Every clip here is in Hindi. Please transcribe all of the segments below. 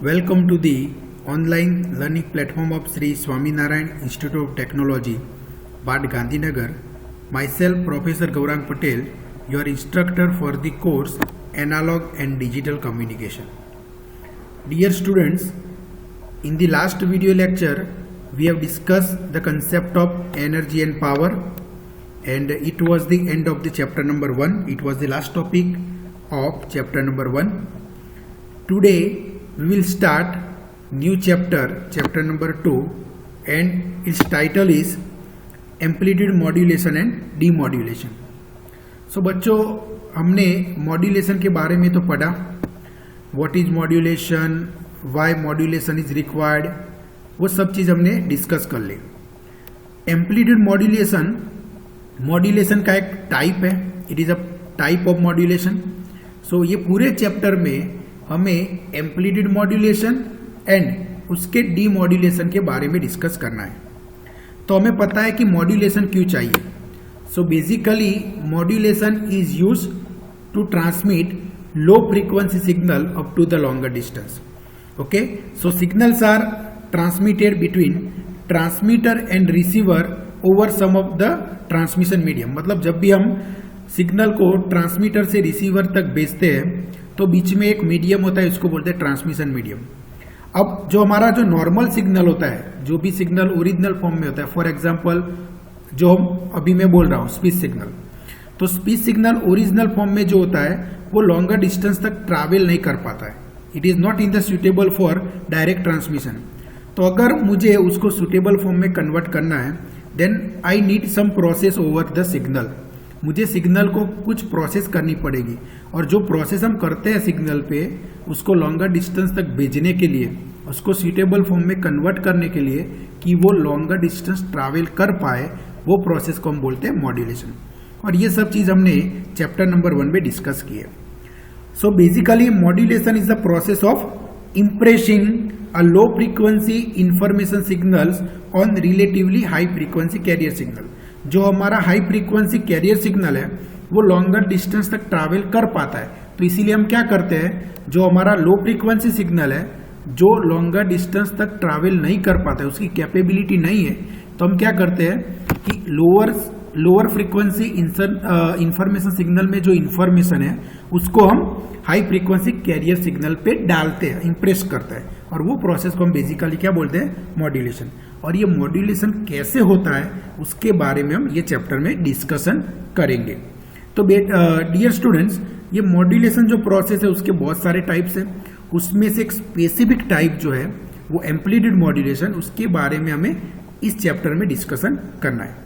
Welcome to the online learning platform of Sri Swaminarayan Institute of Technology, Bad Gandhinagar. Myself, Professor Gaurang Patel, your instructor for the course Analog and Digital Communication. Dear students, in the last video lecture, we have discussed the concept of energy and power, and it was the end of the chapter number 1. It was the last topic of chapter number 1. Today, we will start new chapter number 2, and its title is Amplitude Modulation and Demodulation. So बच्चों, हमने मॉड्यूलेशन के बारे में तो पढ़ा, what is modulation, why modulation is required, वो सब चीज हमने डिस्कस कर ली. एम्पलीट्यूड मॉड्यूलेशन का एक टाइप है, it is a type of modulation. So ये पूरे चैप्टर में हमें एम्पलीट्यूड मॉड्यूलेशन एंड उसके डीमॉड्यूलेशन के बारे में डिस्कस करना है. तो हमें पता है कि मॉड्यूलेशन क्यों चाहिए. So basically modulation is use to transmit low frequency signal up to the longer distance. Okay, so signals are transmitted between transmitter and receiver over some of the transmission medium. मतलब जब भी हम सिग्नल को ट्रांसमीटर से रिसीवर तक भेजते हैं तो बीच में एक मीडियम होता है, उसको बोलते हैं ट्रांसमिशन मीडियम. अब जो हमारा जो नॉर्मल सिग्नल होता है, जो भी सिग्नल ओरिजिनल फॉर्म में होता है, फॉर एग्जांपल जो अभी मैं बोल रहा हूं स्पीच सिग्नल, तो स्पीच सिग्नल ओरिजिनल फॉर्म में जो होता है वो लॉन्गर डिस्टेंस तक ट्रैवल नहीं कर पाता है. It is not in the suitable for direct transmission. तो अगर मुझे उसको सुटेबल फॉर्म में कन्वर्ट करना है, then I need some process over the signal. मुझे सिग्नल को कुछ प्रोसेस करनी पड़ेगी, और जो प्रोसेस हम करते हैं सिग्नल पे, उसको लॉन्गर डिस्टेंस तक भेजने के लिए, उसको सूटेबल फॉर्म में कन्वर्ट करने के लिए कि वो लॉन्गर डिस्टेंस ट्रैवल कर पाए, वो प्रोसेस को हम बोलते हैं मॉड्यूलेशन. और ये सब चीज हमने चैप्टर नंबर 1 में डिस्कस की है. सो basically modulation is the process of impressing a low frequency information signals on relatively high frequency carrier signal. जो हमारा हाई फ्रीक्वेंसी कैरियर सिग्नल है वो लॉन्गर डिस्टेंस तक ट्रैवल कर पाता है. तो इसीलिए हम क्या करते हैं, जो हमारा लो फ्रीक्वेंसी सिग्नल है जो लॉन्गर डिस्टेंस तक ट्रैवल नहीं कर पाता है, उसकी कैपेबिलिटी नहीं है, तो हम क्या करते हैं कि लोअर फ्रीक्वेंसी इंफॉर्मेशन सिग्नल में जो इंफॉर्मेशन है उसको हम हाई फ्रीक्वेंसी कैरियर सिग्नल पे डालते हैं, इंप्रेस करते हैं, और वो प्रोसेस को हम बेसिकली क्या बोलते हैं, मॉड्यूलेशन. और ये मॉड्यूलेशन कैसे होता है उसके बारे में हम ये चैप्टर में डिस्कशन करेंगे. तो डियर स्टूडेंट्स, ये मॉड्यूलेशन जो प्रोसेस है उसके बहुत सारे टाइप्स हैं. उसमें से एक स्पेसिफिक टाइप जो है वो एम्पलीट्यूड मॉड्यूलेशन, उसके बारे में हमें इस चैप्टर में डिस्कशन करना है.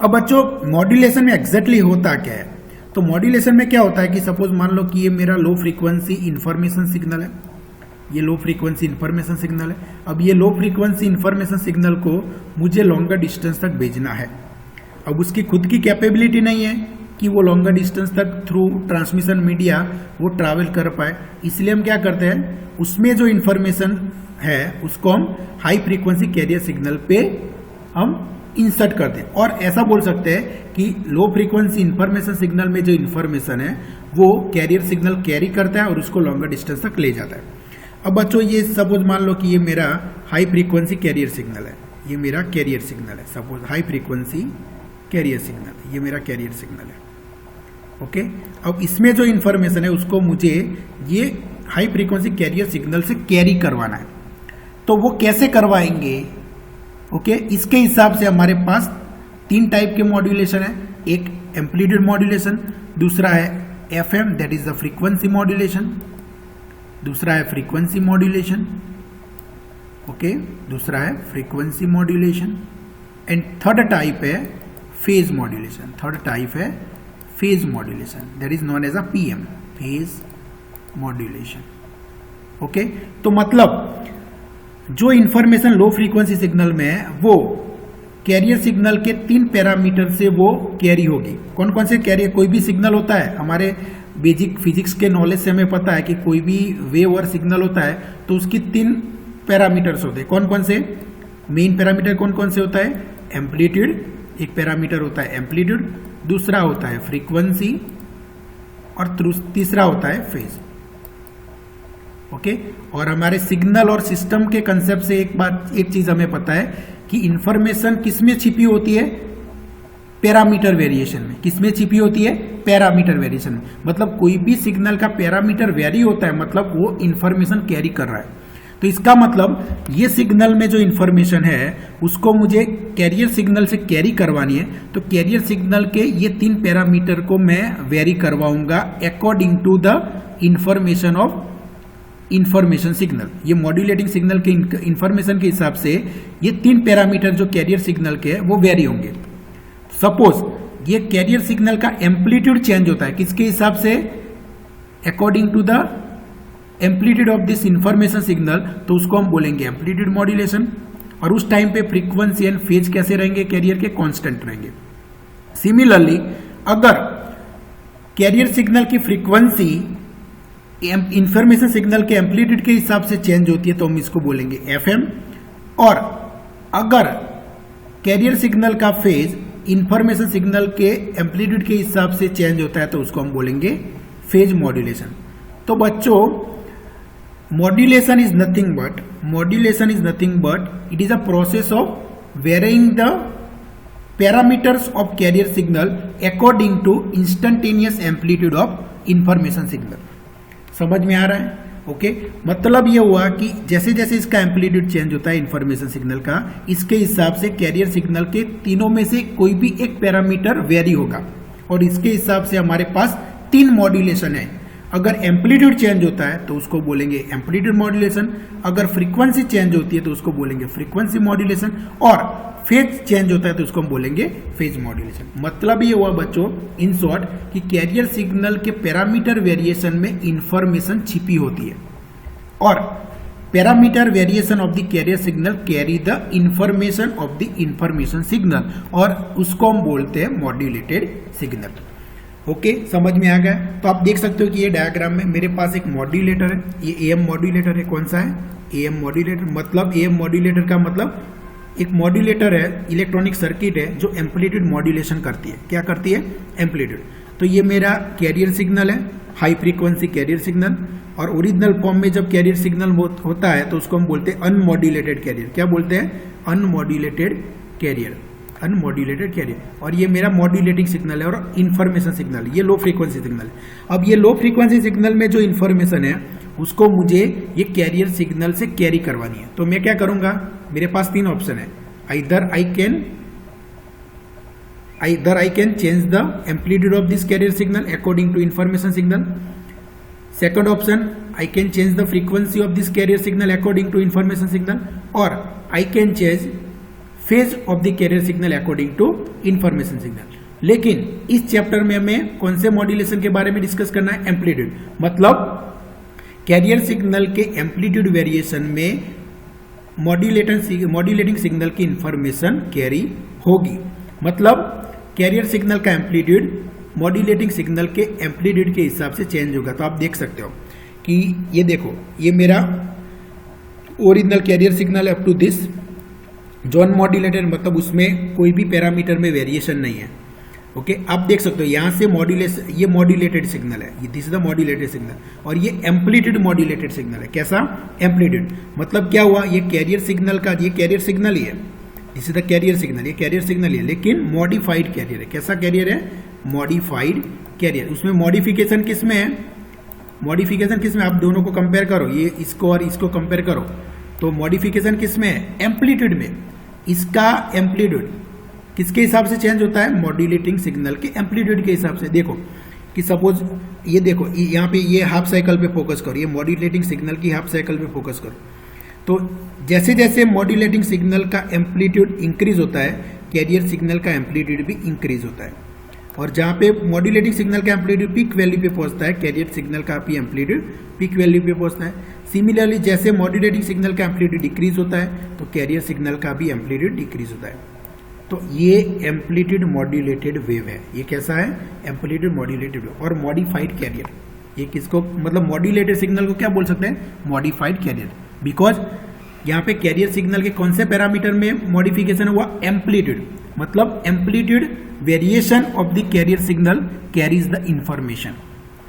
अब बच्चों, मॉड्यूलेशन में एग्जैक्टली होता क्या है. तो मॉड्यूलेशन में क्या होता है कि सपोज मान लो कि ये मेरा लो फ्रीक्वेंसी इंफॉर्मेशन सिग्नल है, ये लो फ्रीक्वेंसी इंफॉर्मेशन सिग्नल है. अब ये लो फ्रीक्वेंसी इंफॉर्मेशन सिग्नल को मुझे लॉन्गर डिस्टेंस तक भेजना है. अब उसकी खुद की कैपेबिलिटी नहीं है कि वो लॉन्गर डिस्टेंस तक थ्रू ट्रांसमिशन मीडिया वो ट्रैवल कर पाए. इसलिए हम क्या करते हैं, उसमें जो इंफॉर्मेशन है उसको हम हाई फ्रीक्वेंसी कैरियर सिग्नल पे हम इंसर्ट करते हैं. और ऐसा बोल सकते हैं कि लो फ्रीक्वेंसी इंफॉर्मेशन सिग्नल में जो इंफॉर्मेशन है वो कैरियर सिग्नल कैरी करता है और उसको लॉन्गर डिस्टेंस तक ले जाता है. अब बच्चों, ये सपोज मान लो कि ये मेरा हाई फ्रीक्वेंसी कैरियर सिग्नल है, ये मेरा कैरियर सिग्नल है. Suppose high frequency carrier signal, ये मेरा कैरियर सिग्नल है. ओके, अब इसमें जो इंफॉर्मेशन है उसको मुझे ये हाई फ्रीक्वेंसी कैरियर सिग्नल से कैरी करवाना है. तो वो कैसे करवाएंगे? ओके, इसके हिसाब से हमारे पास 3 टाइप के मॉड्यूलेशन है. एक एम्पलीट्यूड मॉड्यूलेशन, दूसरा है FM, that is the frequency modulation, दूसरा है फ्रीक्वेंसी मॉड्यूलेशन. ओके, दूसरा है frequency modulation. And third type है फेज मॉड्यूलेशन. थर्ड टाइप है phase modulation, that is known as a PM, phase modulation. Okay, तो मतलब जो इंफॉर्मेशन लो फ्रीक्वेंसी सिग्नल में है वो कैरियर सिग्नल के 3 पैरामीटर से वो कैरी होगी. कौन कौन से कैरियर? कोई भी सिग्नल होता है, हमारे बेसिक फिजिक्स के नॉलेज से हमें पता है कि कोई भी वेव और सिग्नल होता है तो उसकी 3 पैरामीटर्स होते हैं. कौन कौन से? मेन पैरामीटर कौन कौन से होता है? एम्पलीट्यूड एक पैरामीटर होता है एम्पलीट्यूड, दूसरा होता है फ्रीक्वेंसी, और तीसरा होता है फेज. ओके। और हमारे सिग्नल और सिस्टम के कंसेप्ट से एक चीज हमें पता है कि इंफॉर्मेशन किसमें छिपी होती है, पैरामीटर वेरिएशन में। किसमें छिपी होती है, पैरामीटर वेरिएशन में। मतलब कोई भी सिग्नल का पैरामीटर वेरी होता है, मतलब वो इंफॉर्मेशन कैरी कर रहा है। तो इसका मतलब ये सिग्नल में जो इंफॉर्मेशन है उसको मुझे कैरियर सिग्नल से कैरी करवानी है, तो कैरियर सिग्नल के ये 3 पैरामीटर को मैं वेरी करवाऊंगा according to the information of information signal. ये मॉड्यूलेटिंग सिग्नल के इंफॉर्मेशन के हिसाब से ये 3 पैरामीटर जो कैरियर सिग्नल के वो वेरी होंगे। सपोज ये कैरियर सिग्नल का एम्पलीट्यूड चेंज होता है, किसके हिसाब से, according to the amplitude of this information signal, तो उसको हम बोलेंगे एम्पलीट्यूड मॉड्यूलेशन। और उस टाइम पे फ्रीक्वेंसी एंड फेज कैसे रहेंगे, कैरियर के कांस्टेंट रहेंगे। सिमिलरली अगर कैरियर सिग्नल की फ्रीक्वेंसी इंफॉर्मेशन सिग्नल के एम्पलीट्यूड के हिसाब से चेंज होती है तो हम इसको बोलेंगे एफएम। और अगर कैरियर सिग्नल का फेज इंफॉर्मेशन सिग्नल के एम्पलीट्यूड के हिसाब से चेंज होता है तो उसको हम बोलेंगे फेज मॉड्यूलेशन। तो बच्चों modulation is nothing but it is a process of varying the parameters of carrier signal according to instantaneous amplitude of information signal. समझ में आ रहा है, ओके। मतलब ये हुआ कि जैसे जैसे इसका एम्पलीट्यूड चेंज होता है इंफॉर्मेशन सिग्नल का, इसके हिसाब से कैरियर सिग्नल के तीनों में से कोई भी एक पैरामीटर वेरी होगा। और इसके हिसाब से हमारे पास 3 मॉड्यूलेशन है। अगर एम्पलीट्यूड चेंज होता है तो उसको बोलेंगे एम्पलीट्यूड मॉड्यूलेशन, अगर फ्रीक्वेंसी चेंज होती है तो उसको बोलेंगे फ्रीक्वेंसी मॉड्यूलेशन, और फेज चेंज होता है तो उसको हम बोलेंगे फेज मॉड्यूलेशन। मतलब ये हुआ बच्चों इन शॉर्ट कि कैरियर सिग्नल के पैरामीटर वेरिएशन में इंफॉर्मेशन छिपी होती है, और parameter variation of the carrier signal carry the information of the information signal, और उसको हम बोलते हैं मॉड्यूलेटेड सिग्नल। ओके, समझ में आ गया। तो आप देख सकते हो कि ये डायग्राम में मेरे पास एक मॉड्यूलेटर है, ये एएम मॉड्यूलेटर है। कौन सा है, एएम मॉड्यूलेटर। मतलब एएम मॉड्यूलेटर का मतलब एक मॉड्यूलेटर है, इलेक्ट्रॉनिक सर्किट है जो एम्पलीट्यूड मॉड्यूलेशन करती है। क्या करती है, एम्पलीट्यूड। तो ये मेरा कैरियर सिग्नल है, हाई फ्रीक्वेंसी कैरियर सिग्नल। और ओरिजिनल फॉर्म में जब कैरियर सिग्नल होता है तो उसको हम बोलते हैं अनमॉड्यूलेटेड कैरियर। क्या बोलते हैं, अनमॉड्यूलेटेड कैरियर, अनमॉड्यूलेटेड कैरियर। और ये मेरा मॉड्यूलेटिंग सिग्नल है और इंफॉर्मेशन सिग्नल, ये लो फ्रीक्वेंसी सिग्नल है। अब ये लो फ्रीक्वेंसी सिग्नल में जो इंफॉर्मेशन है उसको मुझे ये कैरियर सिग्नल से कैरी करवानी है। तो मैं क्या करूंगा, मेरे पास 3 ऑप्शन है। Either I can change the amplitude of this carrier signal according to information signal. Second option, I can change the frequency of this carrier signal according to information signal, और I can change phase of the carrier signal according to information signal. लेकिन इस चैप्टर में हमें कौन से मॉड्यूलेशन के बारे में डिस्कस करना है, एम्पलीट्यूड। मतलब कैरियर सिग्नल के एम्पलीट्यूड वेरिएशन में मॉड्यूलेटिंग सिग्नल की इंफॉर्मेशन कैरी होगी। मतलब कैरियर सिग्नल का एम्पलीट्यूड मॉड्यूलेटिंग सिग्नल के एम्पलीट्यूड के हिसाब से चेंज होगा। तो आप देख सकते हो कि ये देखो, ये मेरा ओरिजिनल कैरियर सिग्नल है अप टू दिस जो अनमॉड्यूलेटेड, मतलब उसमें कोई भी पैरामीटर में वेरिएशन नहीं है। ओके, आप देख सकते हो यहाँ से मॉड्यूलेशन, ये मॉड्यूलेटेड सिग्नल है, this is the modulated signal, और ये एम्पलीट्यूड मॉड्यूलेटेड सिग्नल है। कैसा, एम्पलीट्यूड। मतलब क्या हुआ, ये कैरियर सिग्नल का, ये कैरियर सिग्नल ही है, this is the carrier signal, ये कैरियर सिग्नल ही है, लेकिन मॉडिफाइड कैरियर है। कैसा कैरियर है, मॉडिफाइड कैरियर। उसमें मॉडिफिकेशन किस में है, मॉडिफिकेशन किस में, आप दोनों को कंपेयर करो, ये इसको और इसको कंपेयर करो, तो मॉडिफिकेशन किस में है, एम्पलीट्यूड में। इसका एम्पलीट्यूड किसके हिसाब से चेंज होता है, मॉड्यूलेटिंग सिग्नल के एम्पलीट्यूड के हिसाब से। देखो कि सपोज ये देखो, यहाँ पे ये हाफ साइकिल पे फोकस करो, ये मॉड्यूलेटिंग सिग्नल की हाफ साइकिल पे फोकस करो। तो जैसे जैसे मॉड्यूलेटिंग सिग्नल का एम्पलीट्यूड इंक्रीज होता है, कैरियर सिग्नल का एम्पलीट्यूड भी इंक्रीज होता है। और जहाँ पे मॉड्यूलेटिंग सिग्नल का एम्पलीट्यूड पीक वैल्यू पे पहुंचता है, कैरियर सिग्नल का भी एम्पलीट्यूड पीक वैल्यू पे पहुंचता है। सिमिलरली जैसे मॉड्यूलेटिंग सिग्नल का एम्पलीट्यूड डिक्रीज होता है तो कैरियर सिग्नल का भी एम्पलीट्यूड डिक्रीज होता है। तो ये एम्पलीट्यूड मॉड्यूलेटेड वेव है। ये कैसा है, एम्पलीट्यूड मॉड्यूलेटेड वेव। और मॉडिफाइड कैरियर, ये किसको, मतलब मॉड्यूलेटेड सिग्नल को क्या बोल सकते हैं, मॉडिफाइड कैरियर। बिकॉज यहाँ पे कैरियर सिग्नल के कौन से पैरामीटर में मॉडिफिकेशन हुआ, एम्पलीट्यूड। मतलब amplitude variation of the carrier signal carries the information.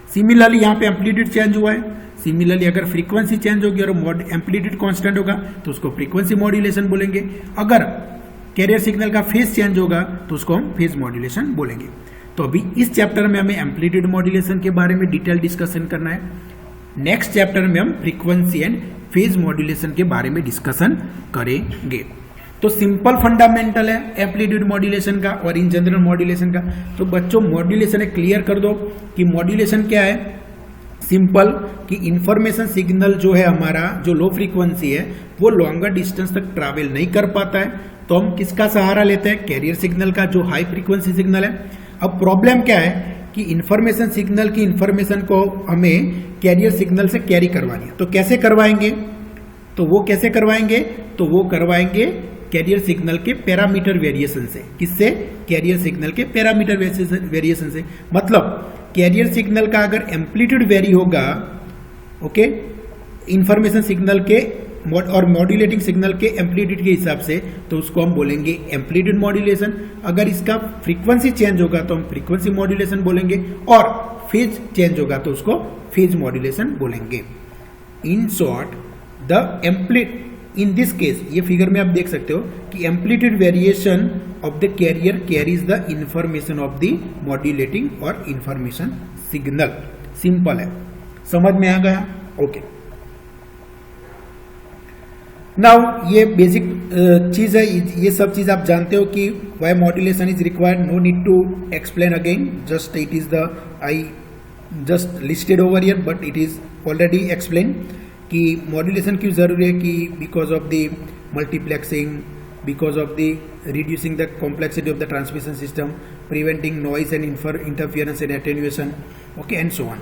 Similarly यहाँ पे एम्पलीट्यूड चेंज हुआ है, सिमिलरली अगर फ्रीक्वेंसी चेंज होगी और एम्पलीट्यूड कांस्टेंट होगा तो उसको फ्रीक्वेंसी मॉड्यूलेशन बोलेंगे। अगर कैरियर सिग्नल का फेज चेंज होगा तो उसको हम फेज मॉड्यूलेशन बोलेंगे। तो अभी इस चैप्टर में हमें एम्पलीट्यूड मॉड्यूलेशन के बारे में डिटेल डिस्कशन करना है। नेक्स्ट चैप्टर में हम फ्रीक्वेंसी एंड फेज मॉड्यूलेशन के बारे में डिस्कशन करेंगे। तो सिंपल फंडामेंटल है एम्पलीट्यूड मॉड्यूलेशन का और इन जनरल मॉड्यूलेशन का। तो बच्चों मॉड्यूलेशन है क्लियर कर दो कि मॉड्यूलेशन क्या है। सिंपल कि इंफॉर्मेशन सिग्नल जो है हमारा जो लो फ्रीक्वेंसी है वो लॉन्गर डिस्टेंस तक ट्रैवल नहीं कर पाता है, तो हम किसका सहारा लेते हैं, कैरियर सिग्नल का जो हाई फ्रीक्वेंसी सिग्नल है। अब प्रॉब्लम क्या है कि इंफॉर्मेशन सिग्नल की इंफॉर्मेशन को हमें कैरियर सिग्नल से कैरी करवानी है। तो कैसे करवाएंगे, तो वो कैसे करवाएंगे, तो वो करवाएंगे कैरियर सिग्नल के पैरामीटर वेरिएशन से। किससे, कैरियर सिग्नल के पैरामीटर वेरिएशन से। मतलब कैरियर सिग्नल का अगर एम्पलीट्यूड वेरी होगा, ओके, इंफॉर्मेशन सिग्नल के और मॉड्यूलेटिंग सिग्नल के एम्पलीट्यूड के हिसाब से, तो उसको हम बोलेंगे एम्पलीट्यूड मॉड्यूलेशन। अगर इसका फ्रीक्वेंसी चेंज होगा तो हम फ्रीक्वेंसी मॉड्यूलेशन बोलेंगे, और फेज चेंज होगा तो उसको फेज मॉड्यूलेशन बोलेंगे। In short the in this case, ये फिगर में आप देख सकते हो कि amplitude variation of the carrier carries the information of the modulating और इंफॉर्मेशन सिग्नल। सिंपल है, समझ में आ गया, ओके। नाउ ये बेसिक चीज है, ये सब चीज आप जानते हो कि why modulation is required, no need to explain again, just it is the I just listed over here but it is already explain कि मॉड्यूलेशन क्यों जरूरी है, कि because of the multiplexing, because of the reducing the complexity of the transmission system, preventing noise and interference and attenuation, okay and so on.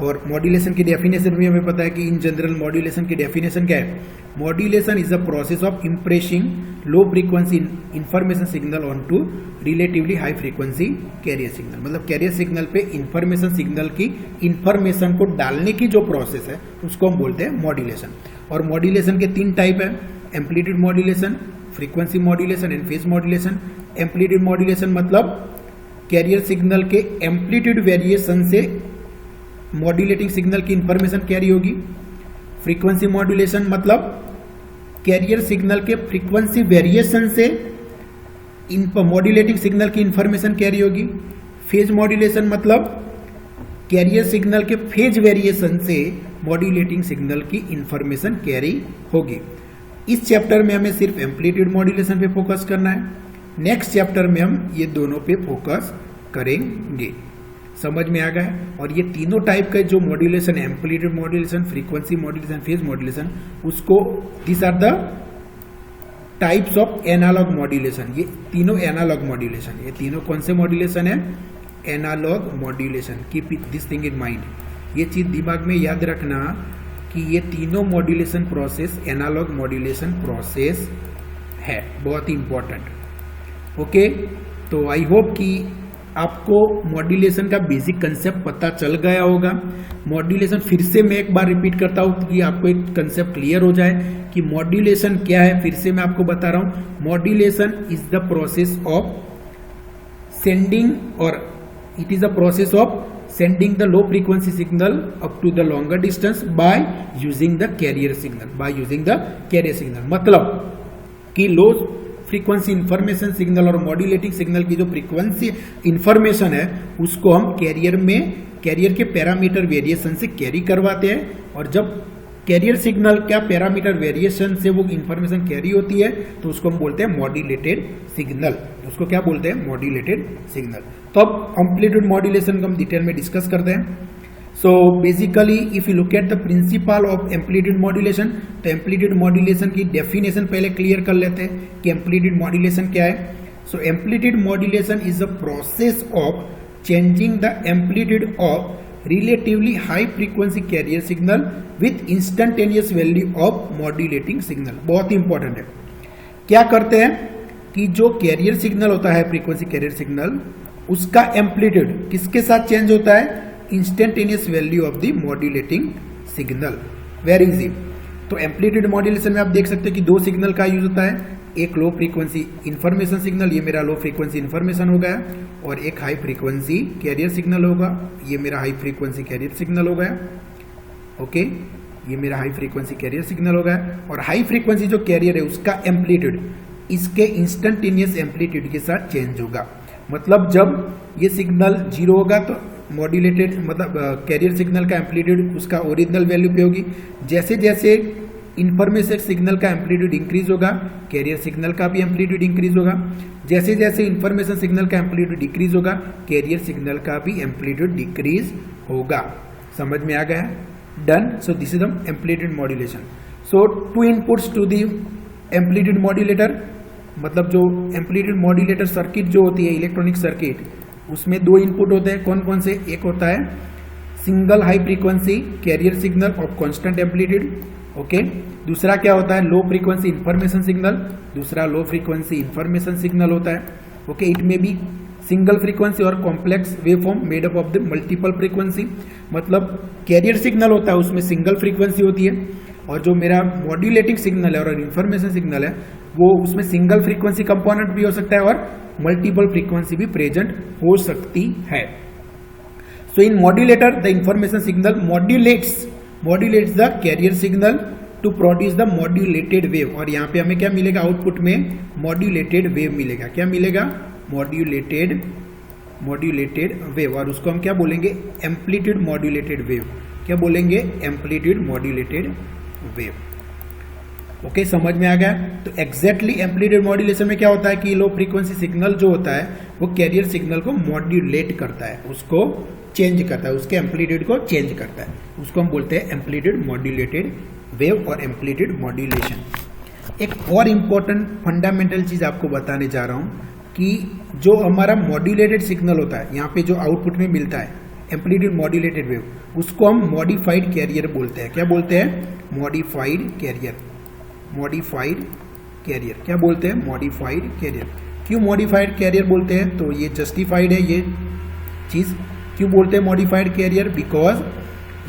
और मॉड्यूलेशन की डेफिनेशन भी हमें पता है कि इन जनरल मॉड्यूलेशन की डेफिनेशन क्या है, modulation is a process of impressing low frequency information signal on to relatively high frequency carrier signal. मतलब कैरियर सिग्नल पे इंफॉर्मेशन सिग्नल की इंफॉर्मेशन को डालने की जो प्रोसेस है उसको हम बोलते हैं मॉड्यूलेशन। और मॉड्यूलेशन के 3 टाइप है, amplitude modulation, frequency modulation and phase modulation. Amplitude modulation मतलब कैरियर सिग्नल के एम्पलीट्यूड वेरिएशन से मॉड्यूलेटिंग सिग्नल की इंफॉर्मेशन कैरी होगी। फ्रीक्वेंसी मॉड्यूलेशन मतलब कैरियर सिग्नल के फ्रीक्वेंसी वेरिएशन से मॉड्यूलेटिंग सिग्नल की इंफॉर्मेशन कैरी होगी। फेज मॉड्यूलेशन मतलब कैरियर सिग्नल के फेज वेरिएशन से मॉड्यूलेटिंग सिग्नल की इंफॉर्मेशन कैरी होगी। इस चैप्टर में हमें सिर्फ एम्पलीट्यूड मॉड्यूलेशन पे फोकस करना है, नेक्स्ट चैप्टर में हम ये दोनों पे फोकस करेंगे। समझ में आ गया है। और ये तीनों टाइप का जो modulation, amplitude modulation, frequency modulation, phase modulation, उसको this are the types of analog modulation. ये तीनों एनालॉग मॉड्यूलेशन, ये तीनों कौन से मॉड्यूलेशन है, analogue modulation. Keep this thing in mind, ये चीज दिमाग में याद रखना कि ये तीनों modulation process analogue modulation process है, बहुत ही इंपॉर्टेंट। ओके, तो आई होप कि आपको मॉड्यूलेशन का बेसिक कंसेप्ट पता चल गया होगा। मॉड्यूलेशन फिर से मैं एक बार रिपीट करता हूं कि आपको एक कंसेप्ट क्लियर हो जाए कि मॉड्यूलेशन क्या है। फिर से मैं आपको बता रहा हूं, modulation is the process of sending, और it is the process of sending the low frequency signal up to the longer distance by using the carrier signal, by using the carrier signal. मतलब कि लो फ्रीक्वेंसी इंफॉर्मेशन सिग्नल और मॉड्यूलेटिंग सिग्नल की जो फ्रीक्वेंसी इंफॉर्मेशन है उसको हम कैरियर में, कैरियर के पैरामीटर वेरिएशन से कैरी करवाते हैं। और जब कैरियर सिग्नल क्या पैरामीटर वेरिएशन से वो इंफॉर्मेशन कैरी होती है तो उसको हम बोलते हैं मॉड्यूलेटेड सिग्नल। उसको क्या बोलते हैं, मॉड्यूलेटेड सिग्नल। तो अब एम्पलीट्यूड मॉड्यूलेशन को हम डिटेल में डिस्कस करते हैं। So basically if you look at the principle of amplitude modulation, तो एम्पलीट्यूड मॉड्यूलेशन की डेफिनेशन पहले क्लियर कर लेते हैं कि एम्पलीट्यूड मॉड्यूलेशन क्या है। So amplitude modulation is a process of changing the amplitude of relatively high frequency carrier signal with instantaneous value of modulating signal. बहुत ही इंपॉर्टेंट है। क्या करते हैं कि जो कैरियर सिग्नल होता है, फ्रीक्वेंसी कैरियर सिग्नल, उसका एम्पलीट्यूड किसके साथ चेंज होता है, instantaneous value of the modulating signal. Very easy. तो एम्पलीट्यूड मॉड्यूलेशन में आप देख सकते हैं कि 2 सिग्नल का यूज होता है, एक लो फ्रीक्वेंसी इंफॉर्मेशन सिग्नल, ये मेरा लो फ्रीक्वेंसी इंफॉर्मेशन हो गया, और एक हाई फ्रीक्वेंसी कैरियर सिग्नल होगा, ये मेरा हाई फ्रीक्वेंसी कैरियर सिग्नल हो गया। ओके, ये मेरा हाई फ्रीक्वेंसी कैरियर सिग्नल होगा। और हाई फ्रीक्वेंसी जो कैरियर है उसका एम्पलीट्यूड इसके इंस्टेंटेनियस एम्पलीट्यूड के साथ चेंज होगा। मतलब जब ये सिग्नल 0 होगा तो मॉड्यूलेटेड मतलब कैरियर सिग्नल का एम्पलीट्यूड उसका ओरिजिनल वैल्यू पे होगी। जैसे जैसे इंफॉर्मेशन सिग्नल का एम्पलीट्यूड इंक्रीज होगा, कैरियर सिग्नल का भी एम्पलीट्यूड इंक्रीज होगा। जैसे जैसे इंफॉर्मेशन सिग्नल का एम्पलीट्यूड डिक्रीज होगा, कैरियर सिग्नल का भी एम्पलीट्यूड डिक्रीज होगा। समझ में आ गया? Done. So this is the amplitude modulation. So two inputs to the amplitude modulator, मतलब जो एम्पलीट्यूड मॉड्यूलेटर सर्किट जो होती है इलेक्ट्रॉनिक सर्किट, उसमें 2 इनपुट होते हैं। कौन कौन से? एक होता है single high frequency carrier signal of constant amplitude, okay. दूसरा क्या होता है? लो फ्रीक्वेंसी इंफॉर्मेशन सिग्नल, दूसरा लो फ्रीक्वेंसी इंफॉर्मेशन सिग्नल होता है, ओके। इट में बी सिंगल फ्रीक्वेंसी और complex waveform made up of the multiple frequency. मतलब कैरियर सिग्नल होता है उसमें सिंगल फ्रीक्वेंसी होती है, और जो मेरा मॉड्यूलेटिंग सिग्नल है और इंफॉर्मेशन सिग्नल है वो उसमें सिंगल फ्रीक्वेंसी कंपोनेंट भी हो सकता है और मल्टीपल फ्रीक्वेंसी भी प्रेजेंट हो सकती है। So in modulator the information signal modulates the carrier signal to produce the modulated wave. और यहाँ पे हमें क्या मिलेगा? आउटपुट में मॉड्यूलेटेड वेव मिलेगा। क्या मिलेगा? Modulated wave. और उसको हम क्या बोलेंगे? Amplitude modulated wave. क्या बोलेंगे? Amplitude modulated wave. ओके, समझ में आ गया? तो एग्जैक्टली एम्पलीट्यूड मॉड्यूलेशन में क्या होता है कि लो फ्रीक्वेंसी सिग्नल जो होता है वो कैरियर सिग्नल को मॉड्यूलेट करता है, उसको चेंज करता है, उसके एम्पलीट्यूड को चेंज करता है। उसको हम बोलते हैं एम्पलीट्यूड मॉड्यूलेटेड वेव और एम्पलीट्यूड मॉड्यूलेशन। एक और इम्पोर्टेंट फंडामेंटल चीज आपको बताने जा रहा हूं कि जो हमारा मॉड्यूलेटेड सिग्नल होता है, यहाँ पे जो आउटपुट में मिलता है एम्पलीट्यूड मॉड्यूलेटेड वेव, उसको हम मॉडिफाइड कैरियर बोलते हैं। क्या बोलते हैं? Modified carrier. क्या बोलते हैं? Modified carrier. क्यों मॉडिफाइड कैरियर बोलते हैं? तो ये जस्टिफाइड है ये चीज। क्यों बोलते हैं मॉडिफाइड कैरियर? बिकॉज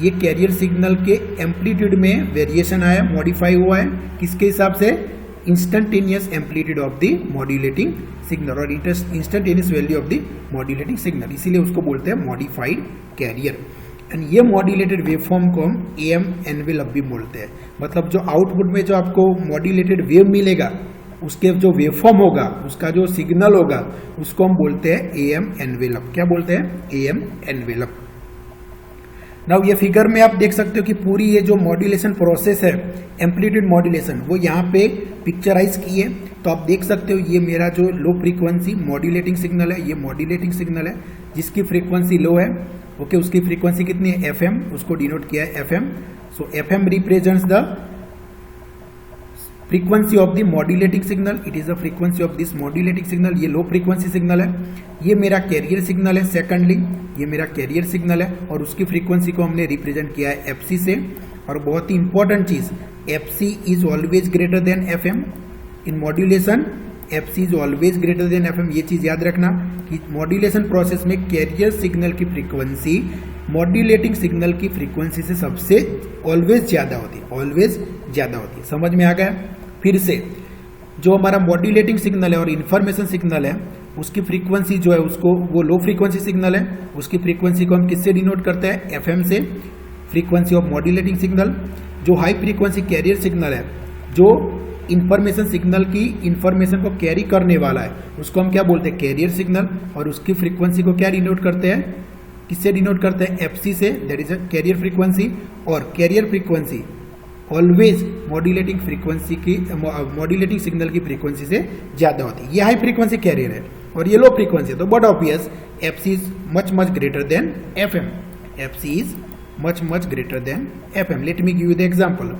ये कैरियर सिग्नल के एम्पलीट्यूड में वेरिएशन आया, मॉडिफाई हुआ है। किसके हिसाब से? Instantaneous amplitude of the modulating signal और instantaneous value of the modulating signal, इसीलिए उसको बोलते हैं मॉडिफाइड कैरियर। एंड ये मॉड्यूलेटेड वेवफॉर्म को हम AM एनवेलप भी बोलते हैं। मतलब जो आउटपुट में जो आपको मॉड्यूलेटेड वेव मिलेगा उसके जो वेवफॉर्म होगा, उसका जो सिग्नल होगा, उसको हम बोलते हैं AM एनवेलप। क्या बोलते हैं? AM envelope. नाउ ये फिगर में आप देख सकते हो कि पूरी ये जो मॉड्यूलेशन प्रोसेस है एम्पलीट्यूड मॉड्यूलेशन, वो यहाँ पे पिक्चराइज की है। तो आप देख सकते हो ये मेरा जो लो फ्रीक्वेंसी मॉड्यूलेटिंग सिग्नल है, ये मॉड्यूलेटिंग सिग्नल है जिसकी फ्रीक्वेंसी लो है, ओके। उसकी फ्रीक्वेंसी कितनी है? FM, उसको डिनोट किया है FM। So FM represents the frequency of the modulating signal, it is the frequency of this modulating signal. ये लो फ्रीक्वेंसी सिग्नल है, ये मेरा कैरियर सिग्नल है। सेकंडली ये मेरा कैरियर सिग्नल है और उसकी फ्रीक्वेंसी को हमने रिप्रेजेंट किया है FC से। और बहुत ही इंपॉर्टेंट चीज, FC is always greater than FM in modulation. FC is always greater than FM। ये चीज याद रखना कि मॉड्यूलेशन प्रोसेस में कैरियर सिग्नल की फ्रीक्वेंसी मॉड्यूलेटिंग सिग्नल की फ्रीक्वेंसी से सबसे ऑलवेज ज्यादा होती है, ऑलवेज ज्यादा होती है। समझ में आ गया? फिर से जो हमारा मॉड्यूलेटिंग सिग्नल है और इंफॉर्मेशन सिग्नल है उसकी फ्रीक्वेंसी जो है उसको, वो लो फ्रीक्वेंसी सिग्नल है, उसकी फ्रीक्वेंसी को हम किससे डिनोट करते हैं? FM से, फ्रीक्वेंसी ऑफ मॉड्यूलेटिंग सिग्नल। जो हाई फ्रीक्वेंसी कैरियर सिग्नल है, जो इंफॉर्मेशन सिग्नल की इंफॉर्मेशन को कैरी करने वाला है, उसको हम क्या बोलते हैं? Carrier signal. और उसकी फ्रीक्वेंसी को क्या डिनोट करते हैं? किससे डिनोट करते हैं? FC से, that is a carrier frequency. और carrier frequency always modulating frequency की मॉड्यूलेटिंग सिग्नल की फ्रीक्वेंसी से ज्यादा होती है। ये हाई फ्रीक्वेंसी कैरियर है और ये लो फ्रीक्वेंसी है, तो but obvious FC is much greater than FM। FC is much greater than FM। Let me give you the example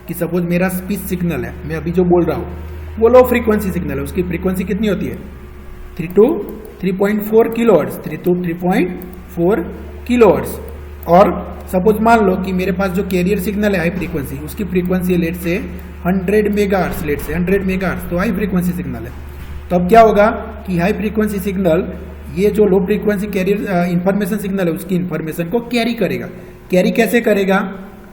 कि सपोज मेरा स्पीच सिग्नल है, मैं अभी जो बोल रहा हूं वो लो फ्रीक्वेंसी सिग्नल है, उसकी फ्रीक्वेंसी कितनी होती है? 3 to 3.4 किलोहर्ट्ज, 3 to 3.4 किलोहर्ट्ज। और सपोज मान लो कि मेरे पास जो कैरियर सिग्नल है हाई फ्रीक्वेंसी, उसकी फ्रीक्वेंसी लेट से 100 मेगाहर्ट्ज, लेट से 100 मेगाहर्ट्ज, तो हाई फ्रीक्वेंसी सिग्नल है। तो अब क्या होगा कि हाई फ्रीक्वेंसी सिग्नल ये जो low frequency carrier information signal है उसकी इंफॉर्मेशन को कैरी करेगा। कैरी कैसे करेगा?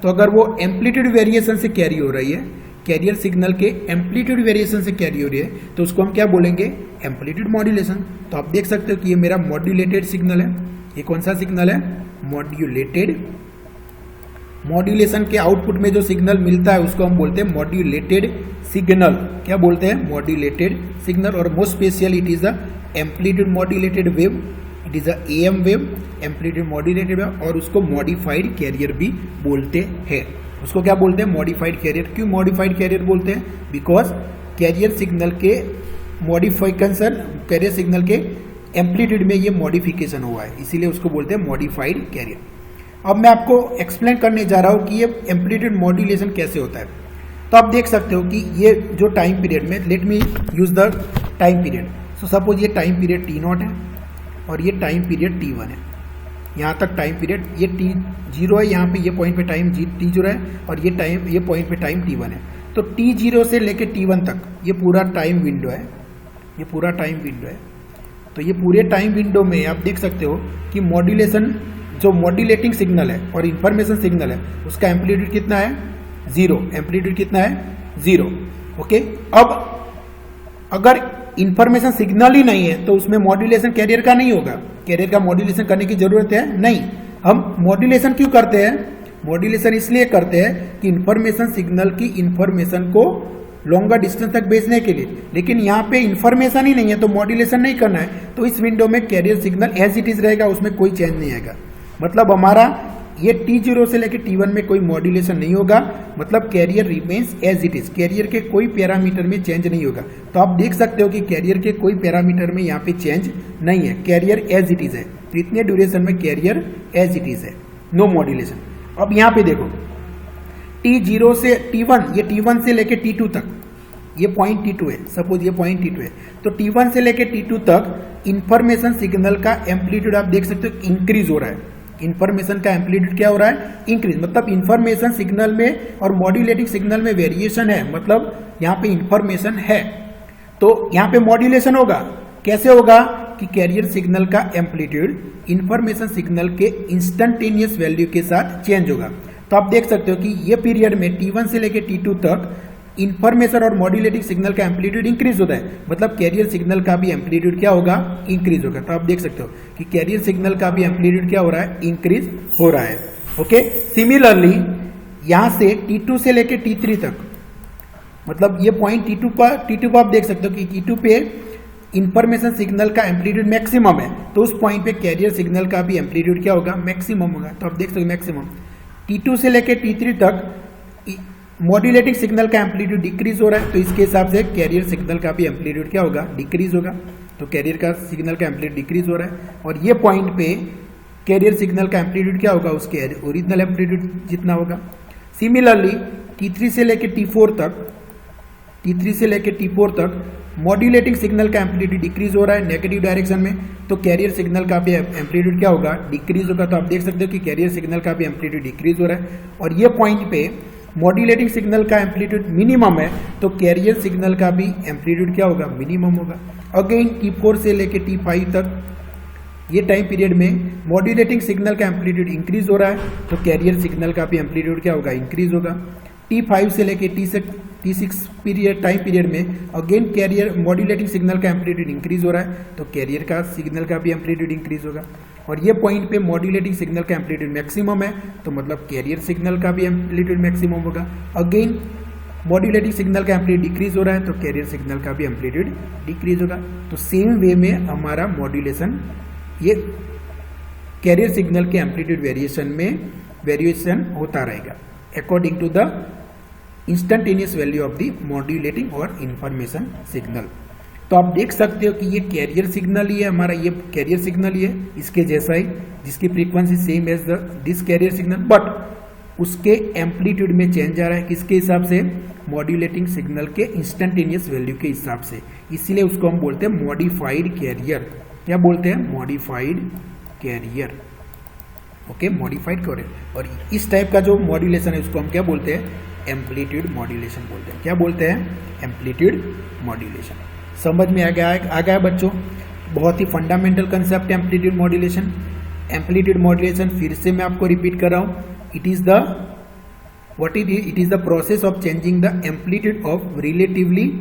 तो अगर वो एम्पलीट्यूड वेरिएशन से कैरी हो रही है, कैरियर सिग्नल के एम्पलीट्यूड वेरिएशन से कैरी हो रही है, तो उसको हम क्या बोलेंगे? Amplitude modulation. तो आप देख सकते हो कि ये मेरा मॉड्यूलेटेड सिग्नल है। ये कौन सा सिग्नल है? मॉड्यूलेशन के आउटपुट में जो सिग्नल मिलता है उसको हम बोलते हैं मॉड्यूलेटेड सिग्नल। क्या बोलते हैं? Modulated signal. और most special it is a amplitude modulated wave, it is a AM wave, amplitude modulated wave. और उसको मॉडिफाइड कैरियर भी बोलते हैं। उसको क्या बोलते हैं? Modified carrier. क्यों मॉडिफाइड कैरियर बोलते हैं? बिकॉज कैरियर सिग्नल के मॉडिफिकेशन, कैरियर सिग्नल के एम्पलीट्यूड में ये मॉडिफिकेशन हुआ है, इसीलिए उसको बोलते हैं मॉडिफाइड कैरियर। अब मैं आपको एक्सप्लेन करने जा रहा हूं कि ये एम्पलीट्यूड मॉड्यूलेशन कैसे होता है। तो आप देख सकते हो कि ये जो टाइम पीरियड में, let me use the time period. So suppose ये टाइम पीरियड T0 है और ये टाइम पीरियड T1 है। यहाँ तक टाइम पीरियड ये T0 है, यहाँ पे ये पॉइंट पे टाइम T0 है और ये पॉइंट पे टाइम T1 है। तो T0 से लेके T1 तक ये पूरा टाइम विंडो है, ये पूरा टाइम विंडो है। तो ये पूरे टाइम विंडो में आप देख सकते हो कि मॉड्यूलेशन, जो मॉड्यूलेटिंग सिग्नल है और इंफॉर्मेशन सिग्नल है, उसका एम्पलीट्यूड कितना है? 0। एम्पलीट्यूड कितना है? 0। ओके। अब अगर इंफॉर्मेशन सिग्नल ही नहीं है तो उसमें मॉड्यूलेशन कैरियर का नहीं होगा। कैरियर का मॉड्यूलेशन करने की जरूरत है नहीं। हम मॉड्यूलेशन क्यों करते हैं? मॉड्यूलेशन इसलिए करते हैं कि इंफॉर्मेशन सिग्नल की इंफॉर्मेशन को लॉन्गर डिस्टेंस तक भेजने के लिए। लेकिन यहाँ पे इंफॉर्मेशन ही नहीं है तो मॉड्यूलेशन नहीं करना है, तो इस विंडो में carrier signal as it is रहेगा, उसमें कोई चेंज नहीं आएगा। मतलब हमारा ये T0 से लेकर T1 में कोई मॉड्यूलेशन नहीं होगा, मतलब carrier remains as it is. Carrier के कोई पैरामीटर में चेंज नहीं होगा। तो आप देख सकते हो कि कैरियर के कोई पैरामीटर में यहाँ पे चेंज नहीं है, कैरियर एज इट इज है। तो इतने ड्यूरेशन में कैरियर एज इट इज है, नो मॉड्यूलेशन। अब यहाँ पे देखो T0 से T1, ये T1 से लेके T2 तक, ये पॉइंट T2 है, सपोज ये पॉइंट T2 है। तो T1 से लेके T2 तक इंफॉर्मेशन सिग्नल का एम्पलीट्यूड आप देख सकते हो इंक्रीज हो रहा है। इंफॉर्मेशन का एम्पलीट्यूड क्या हो रहा है? इंक्रीज। मतलब इंफॉर्मेशन सिग्नल में और मॉड्यूलेटिंग सिग्नल में वेरिएशन है, मतलब यहाँ पे इंफॉर्मेशन है तो यहाँ पे मॉड्यूलेशन होगा। कैसे होगा? कि कैरियर सिग्नल का एम्पलीट्यूड इंफॉर्मेशन सिग्नल के इंस्टेंटेनियस वैल्यू के साथ चेंज होगा। तो आप देख सकते हो कि ये पीरियड में T1 से लेके T2 तक इंफॉर्मेशन और मॉड्यूलेटिंग सिग्नल का एम्पलीट्यूड इंक्रीज होता है, मतलब कैरियर सिग्नल का भी एम्पलीट्यूड क्या होगा? इंक्रीज होगा। तो आप देख सकते हो कि कैरियर सिग्नल का भी एम्पलीट्यूड क्या हो रहा है? इंक्रीज हो रहा है। ओके। सिमिलरली यहां से T2 से लेके T3 तक, मतलब ये पॉइंट T2 पर आप देख सकते हो कि T2 पे इंफॉर्मेशन सिग्नल का एम्पलीट्यूड मैक्सिमम है, तो उस पॉइंट पे कैरियर सिग्नल का भी एम्पलीट्यूड क्या होगा? मैक्सिमम होगा। तो आप देख सकते हो मैक्सिमम। T2 से लेके T3 तक मॉड्यूलेटिंग सिग्नल का एम्पलीट्यूड डिक्रीज हो रहा है, तो इसके हिसाब से कैरियर सिग्नल का भी एम्पलीट्यूड क्या होगा? डिक्रीज होगा। तो कैरियर का सिग्नल का एम्पलीट्यूड डिक्रीज हो रहा है और ये पॉइंट पे कैरियर सिग्नल का एम्पलीट्यूड क्या होगा? उसके ओरिजिनल एम्पलीट्यूड जितना होगा। सिमिलरली T3 से लेके T4 तक मॉड्यूलेटिंग सिग्नल का एम्पलीट्यूड डिक्रीज हो रहा है नेगेटिव डायरेक्शन में, तो कैरियर सिग्नल का भी एम्पलीट्यूड क्या होगा? डिक्रीज होगा। तो आप देख सकते हो कि कैरियर सिग्नल का भी एम्पलीट्यूड डिक्रीज हो रहा है और ये पॉइंट पे मॉड्यूलेटिंग सिग्नल का एम्पलीट्यूड मिनिमम है, तो कैरियर सिग्नल का भी एम्पलीट्यूड क्या होगा? मिनिमम होगा। अगेन T4 से लेके T5 तक ये टाइम पीरियड में मॉड्यूलेटिंग सिग्नल का एम्पलीट्यूड इंक्रीज हो रहा है, तो कैरियर सिग्नल का भी एम्पलीट्यूड क्या होगा? इंक्रीज होगा। T5 से लेके T6 पीरियड टाइम पीरियड में अगेन कैरियर मॉड्यूलेटिंग सिग्नल का एम्पलीट्यूड इंक्रीज हो रहा है, तो कैरियर का सिग्नल का भी एम्पलीट्यूड इंक्रीज होगा। और ये पॉइंट पे मॉड्यूलेटिंग सिग्नल का एम्पलीट्यूड मैक्सिमम है, तो मतलब कैरियर सिग्नल का भी एम्पलीट्यूड मैक्सिमम होगा। अगेन मॉड्यूलेटिंग सिग्नल का एम्पलीट्यूड डिक्रीज हो रहा है, तो कैरियर सिग्नल का भी एम्पलीट्यूड डिक्रीज होगा। तो सेम वे में हमारा मॉड्यूलेशन, ये कैरियर सिग्नल के एम्पलीट्यूड वेरिएशन में वेरिएशन होता रहेगा according to the instantaneous value of the modulating और इंफॉर्मेशन सिग्नल। तो आप देख सकते हो कि ये कैरियर सिग्नल ही है हमारा, ये कैरियर सिग्नल ही है इसके जैसा ही, जिसकी frequency same as this carrier signal, but उसके एम्पलीट्यूड में चेंज आ रहा है। किसके हिसाब से? मॉड्यूलेटिंग सिग्नल के इंस्टेंटेनियस वैल्यू के हिसाब से, इसीलिए उसको हम बोलते हैं मॉडिफाइड कैरियर। क्या बोलते हैं? Modified carrier. Okay, modified carrier. और इस टाइप का जो मॉड्यूलेशन है उसको हम क्या बोलते हैं? एम्पलीट्यूड मॉड्यूलेशन बोलते हैं। क्या बोलते हैं? Amplitude modulation. समझ में आ गया बच्चों? बहुत ही फंडामेंटल कंसेप्ट है एम्पलीट्यूड मॉड्यूलेशन। एम्पलीट्यूड मॉड्यूलेशन फिर से मैं आपको रिपीट कर रहा हूं, it is the process of changing the amplitude of relatively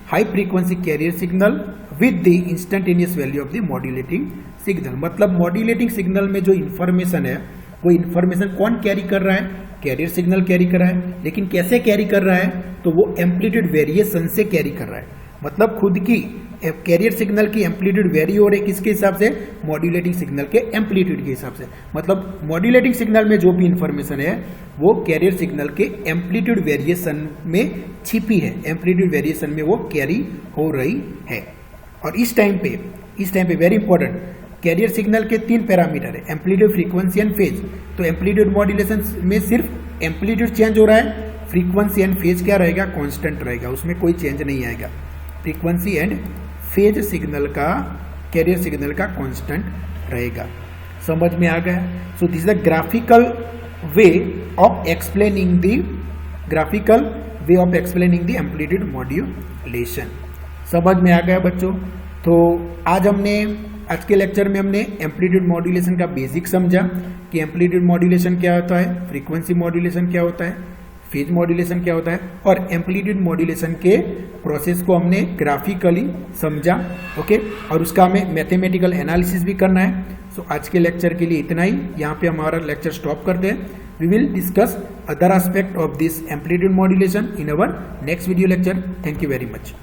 high frequency carrier signal with the instantaneous value of the modulating signal. मतलब मॉड्यूलेटिंग सिग्नल में जो इंफॉर्मेशन है वो इन्फॉर्मेशन कौन कैरी कर रहा है, कैरियर सिग्नल कैरी कर रहा है, लेकिन कैसे कैरी कर रहा है, तो वो एम्पलीट्यूड वेरिएशन से कैरी कर रहा है। मतलब खुद की कैरियर सिग्नल की एम्पलीट्यूड वेरी हो रही है, किसके हिसाब से, मॉड्यूलेटिंग सिग्नल के एम्पलीट्यूड के हिसाब से। मतलब मॉड्यूलेटिंग सिग्नल में जो भी इंफॉर्मेशन है वो कैरियर सिग्नल के एम्पलीट्यूड वेरिएशन में छिपी है, एम्पलीट्यूड वेरिएशन में वो कैरी हो रही है। और इस टाइम पे वेरी इंपॉर्टेंट, कैरियर सिग्नल के 3 पैरामीटर है, एम्पलीट्यूड, फ्रीक्वेंसी एंड फेज। तो एम्पलीट्यूड मॉड्यूलेशन में सिर्फ एम्पलीट्यूड चेंज हो रहा है, फ्रीक्वेंसी एंड फेज क्या रहेगा, कांस्टेंट रहेगा, उसमें कोई चेंज नहीं आएगा। फ्रीक्वेंसी एंड फेज सिग्नल का, कैरियर सिग्नल का कांस्टेंट रहेगा। समझ में आ गया? सो this is the graphical way of explaining the amplitude modulation. समझ में आ गया बच्चों? तो आज के लेक्चर में हमने एम्पलीट्यूड मॉड्यूलेशन का बेसिक समझा कि एम्पलीट्यूड मॉड्यूलेशन क्या होता है, फ्रीक्वेंसी मॉड्यूलेशन क्या होता है, फेज मॉड्यूलेशन क्या होता है, और एम्पलीट्यूड मॉड्यूलेशन के प्रोसेस को हमने ग्राफिकली समझा। ओके, और उसका हमें मैथमेटिकल एनालिसिस भी करना है। सो आज के लेक्चर के लिए इतना ही, यहाँ पे हमारा लेक्चर स्टॉप करते हैं। We will discuss other aspect of this amplitude modulation in our next video lecture. Thank you very much.